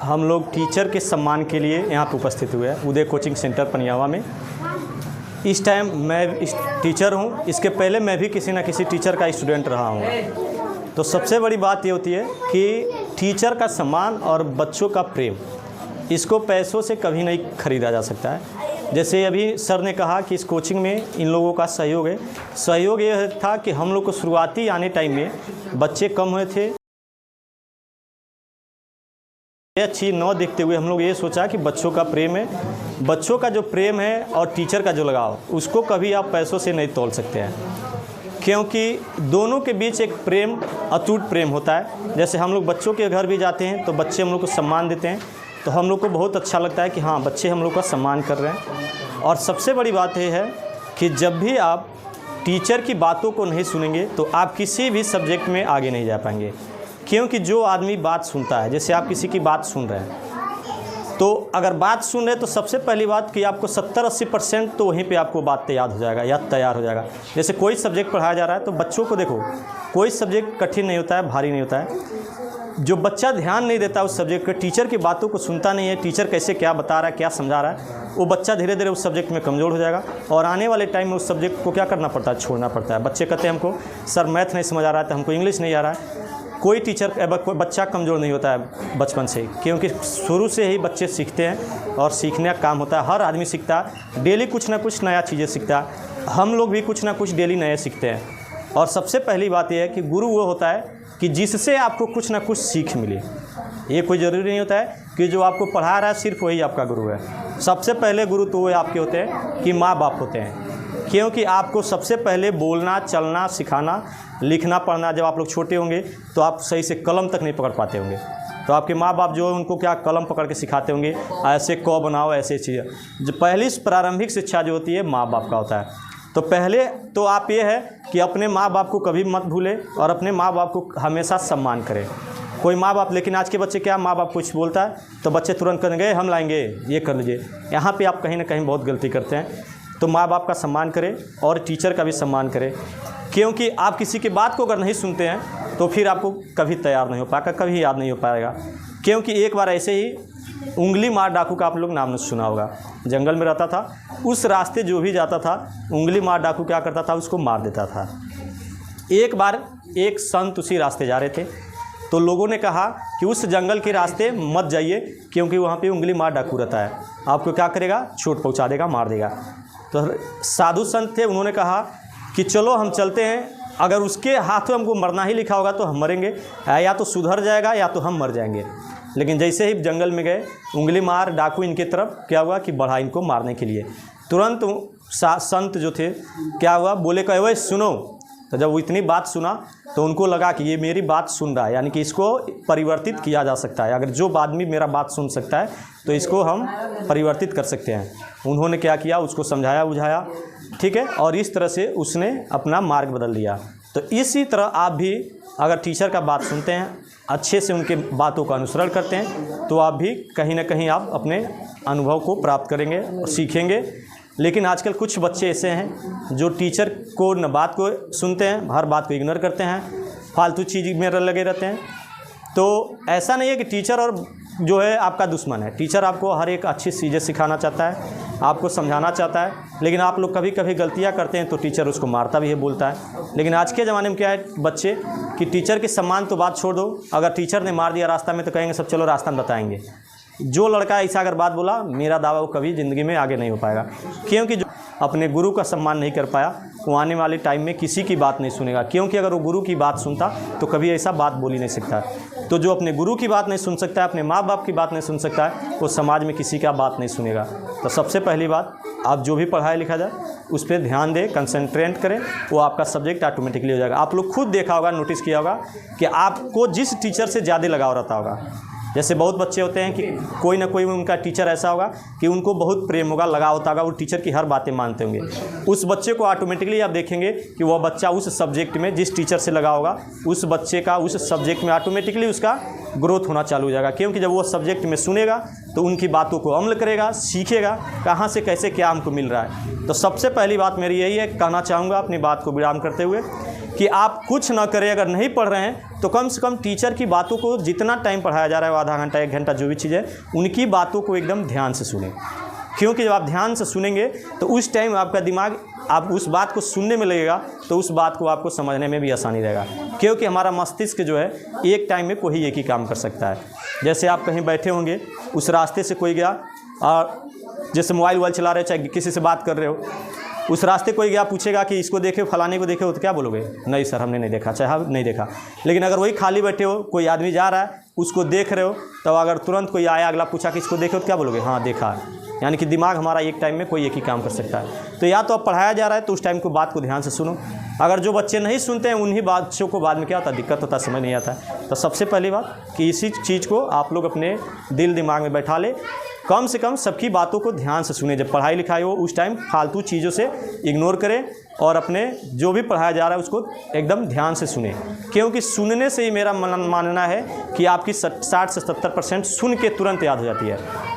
हम लोग टीचर के सम्मान के लिए यहाँ पर उपस्थित हुए हैं उदय कोचिंग सेंटर पनियावा में। इस टाइम मैं टीचर हूँ, इसके पहले मैं भी किसी न किसी टीचर का स्टूडेंट रहा हूँ। तो सबसे बड़ी बात ये होती है कि टीचर का सम्मान और बच्चों का प्रेम, इसको पैसों से कभी नहीं खरीदा जा सकता है। जैसे अभी सर ने कहा कि इस कोचिंग में इन लोगों का सहयोग है। सहयोग ये था कि हम लोग को शुरुआती आने टाइम में बच्चे कम हुए थे। यह चीज़ न देखते हुए हम लोग ये सोचा कि बच्चों का प्रेम है, बच्चों का जो प्रेम है और टीचर का जो लगाव, उसको कभी आप पैसों से नहीं तोल सकते हैं, क्योंकि दोनों के बीच एक प्रेम, अटूट प्रेम होता है। जैसे हम लोग बच्चों के घर भी जाते हैं तो बच्चे हम लोग को सम्मान देते हैं, तो हम लोग को बहुत अच्छा लगता है कि हाँ, बच्चे हम लोग का सम्मान कर रहे हैं। और सबसे बड़ी बात यह है कि जब भी आप टीचर की बातों को नहीं सुनेंगे तो आप किसी भी सब्जेक्ट में आगे नहीं जा पाएंगे। क्योंकि जो आदमी बात सुनता है, जैसे आप किसी की बात सुन रहे हैं, तो अगर बात सुन रहे हैं तो सबसे पहली बात कि आपको 70-80% तो वहीं पे आपको बात याद हो जाएगा या तैयार हो जाएगा। जैसे कोई सब्जेक्ट पढ़ाया जा रहा है तो बच्चों को देखो, कोई सब्जेक्ट कठिन नहीं होता है, भारी नहीं होता है। जो बच्चा ध्यान नहीं देता उस सब्जेक्ट के, टीचर की बातों को सुनता नहीं है, टीचर कैसे क्या बता रहा है, क्या समझा रहा है, वो बच्चा धीरे धीरे उस सब्जेक्ट में कमज़ोर हो जाएगा और आने वाले टाइम में उस सब्जेक्ट को क्या करना पड़ता है, छोड़ना पड़ता है। बच्चे कहते हैं हमको सर मैथ नहीं समझ आ रहा है, तो हमको इंग्लिश नहीं आ रहा है। कोई टीचर, कोई बच्चा कमज़ोर नहीं होता है बचपन से, क्योंकि शुरू से ही बच्चे सीखते हैं और सीखने का काम होता है। हर आदमी सीखता है, डेली कुछ ना कुछ नया चीज़ें सीखता है। हम लोग भी कुछ ना कुछ डेली नए सीखते हैं। और सबसे पहली बात यह है कि गुरु वो होता है कि जिससे आपको कुछ ना कुछ सीख मिले। ये कोई ज़रूरी नहीं होता है कि जो आपको पढ़ा रहा है सिर्फ वही आपका गुरु है। सबसे पहले गुरु तो वो आपके होते हैं कि माँ बाप होते हैं, क्योंकि आपको सबसे पहले बोलना, चलना, सिखाना, लिखना, पढ़ना। जब आप लोग छोटे होंगे तो आप सही से कलम तक नहीं पकड़ पाते होंगे, तो आपके माँ बाप जो है उनको क्या कलम पकड़ के सिखाते होंगे, ऐसे क बनाओ, ऐसे चीज़ें। जो पहली प्रारंभिक शिक्षा जो होती है माँ बाप का होता है। तो पहले तो आप ये है कि अपने माँ बाप को कभी मत भूलें और अपने माँ बाप को हमेशा सम्मान करें। कोई माँ बाप, लेकिन आज के बच्चे क्या, माँ बाप कुछ बोलता है तो बच्चे तुरंत करेंगे हम लाएंगे, ये कर लीजिए। यहाँ पे आप कहीं ना कहीं बहुत गलती करते हैं। तो माँ बाप का सम्मान करें और टीचर का भी सम्मान करें, क्योंकि आप किसी की बात को अगर नहीं सुनते हैं तो फिर आपको कभी तैयार नहीं हो पाएगा, कभी याद नहीं हो पाएगा। क्योंकि एक बार ऐसे ही उंगली मार डाकू का आप लोग नाम सुना होगा, जंगल में रहता था। उस रास्ते जो भी जाता था, उंगली मार डाकू क्या करता था, उसको मार देता था। एक बार एक संत उसी रास्ते जा रहे थे, तो लोगों ने कहा कि उस जंगल के रास्ते मत जाइए, क्योंकि वहाँ पे उंगली मार डाकू रहता है, आपको क्या करेगा, चोट पहुँचा देगा, मार देगा। तो साधु संत थे, उन्होंने कहा कि चलो हम चलते हैं, अगर उसके हाथों हमको मरना ही लिखा होगा तो हम मरेंगे, या तो सुधर जाएगा या तो हम मर जाएंगे। लेकिन जैसे ही जंगल में गए, उंगली मार डाकू इनके तरफ क्या हुआ कि बढ़ा इनको मारने के लिए। तुरंत संत जो थे क्या हुआ, बोले कहे वही सुनो। तो जब वो इतनी बात सुना तो उनको लगा कि ये मेरी बात सुन रहा है, यानी कि इसको परिवर्तित किया जा सकता है। अगर जो आदमी मेरा बात सुन सकता है तो इसको हम परिवर्तित कर सकते हैं। उन्होंने क्या किया, उसको समझाया बुझाया, ठीक है, और इस तरह से उसने अपना मार्ग बदल लिया। तो इसी तरह आप भी अगर टीचर का बात सुनते हैं, अच्छे से उनके बातों का अनुसरण करते हैं, तो आप भी कहीं ना कहीं आप अपने अनुभव को प्राप्त करेंगे और सीखेंगे। लेकिन आजकल कुछ बच्चे ऐसे हैं जो टीचर को न बात को सुनते हैं, हर बात को इग्नोर करते हैं, फालतू चीज़ में लगे रहते हैं। तो ऐसा नहीं है कि टीचर और जो है आपका दुश्मन है। टीचर आपको हर एक अच्छी चीज़ें सिखाना चाहता है, आपको समझाना चाहता है, लेकिन आप लोग कभी कभी गलतियां करते हैं तो टीचर उसको मारता भी है, बोलता है। लेकिन आज के ज़माने में क्या है बच्चे कि टीचर के सम्मान तो बात छोड़ दो, अगर टीचर ने मार दिया रास्ता में तो कहेंगे सब चलो रास्ता में बताएंगे। जो लड़का ऐसा अगर बात बोला, मेरा दावा वो कभी ज़िंदगी में आगे नहीं हो पाएगा, क्योंकि जो अपने गुरु का सम्मान नहीं कर पाया वो आने वाले टाइम में किसी की बात नहीं सुनेगा। क्योंकि अगर वो गुरु की बात सुनता तो कभी ऐसा बात बोल ही नहीं सकता। तो जो अपने गुरु की बात नहीं सुन सकता है, अपने माँ बाप की बात नहीं सुन सकता है, वो समाज में किसी का बात नहीं सुनेगा। तो सबसे पहली बात, आप जो भी पढ़ाया लिखा जाए उस पर ध्यान दें, कंसंट्रेट करें, वो आपका सब्जेक्ट ऑटोमेटिकली हो जाएगा। आप लोग खुद देखा होगा, नोटिस किया होगा कि आपको जिस टीचर से ज़्यादा लगाव रहता होगा, जैसे बहुत बच्चे होते हैं कि कोई ना कोई उनका टीचर ऐसा होगा कि उनको बहुत प्रेम होगा, लगाव होता होगा, वो टीचर की हर बातें मानते होंगे। उस बच्चे को ऑटोमेटिकली आप देखेंगे कि वह बच्चा उस सब्जेक्ट में जिस टीचर से लगा होगा, उस बच्चे का उस सब्जेक्ट में ऑटोमेटिकली उसका ग्रोथ होना चालू हो जाएगा। क्योंकि जब वो सब्जेक्ट में सुनेगा तो उनकी बातों को अमल करेगा, सीखेगा कहाँ से कैसे क्या हमको मिल रहा है। तो सबसे पहली बात मेरी यही है, कहना चाहूँगा अपनी बात को विराम करते हुए कि आप कुछ ना करें, अगर नहीं पढ़ रहे हैं तो कम से कम टीचर की बातों को जितना टाइम पढ़ाया जा रहा है, आधा घंटा 1 घंटा जो भी चीज़ है, उनकी बातों को एकदम ध्यान से सुनें। क्योंकि जब आप ध्यान से सुनेंगे तो उस टाइम आपका दिमाग आप उस बात को सुनने में लगेगा, तो उस बात को आपको समझने में भी आसानी रहेगा। क्योंकि हमारा मस्तिष्क जो है एक टाइम में कोई एक ही काम कर सकता है। जैसे आप कहीं बैठे होंगे, उस रास्ते से कोई गया और जैसे मोबाइल चला रहे हो, चाहे किसी से बात कर रहे हो, उस रास्ते कोई गया पूछेगा कि इसको देखे फलाने को देखे हो, तो क्या बोलोगे? नहीं सर हमने नहीं देखा, चाहे हम नहीं देखा। लेकिन अगर वही खाली बैठे हो, कोई आदमी जा रहा है, उसको देख रहे हो, तो अगर तुरंत कोई आया अगला पूछा कि इसको देखे हो, तो क्या बोलोगे? हाँ देखा है। यानी कि दिमाग हमारा एक टाइम में कोई एक ही काम कर सकता है। तो या तो अब पढ़ाया जा रहा है तो उस टाइम को बात को ध्यान से सुनो। अगर जो बच्चे नहीं सुनते हैं उन्हीं बच्चों को बाद में क्या होता है, दिक्कत होता है, समझ नहीं आता है। तो सबसे पहली बात कि इसी चीज़ को आप लोग अपने दिल दिमाग में बैठा ले, कम से कम सबकी बातों को ध्यान से सुने। जब पढ़ाई लिखाई हो उस टाइम फालतू चीज़ों से इग्नोर करें और अपने जो भी पढ़ाया जा रहा है उसको एकदम ध्यान से सुने। क्योंकि सुनने से ही मेरा मानना है कि आपकी 60 से 70% सुन के तुरंत याद हो जाती है।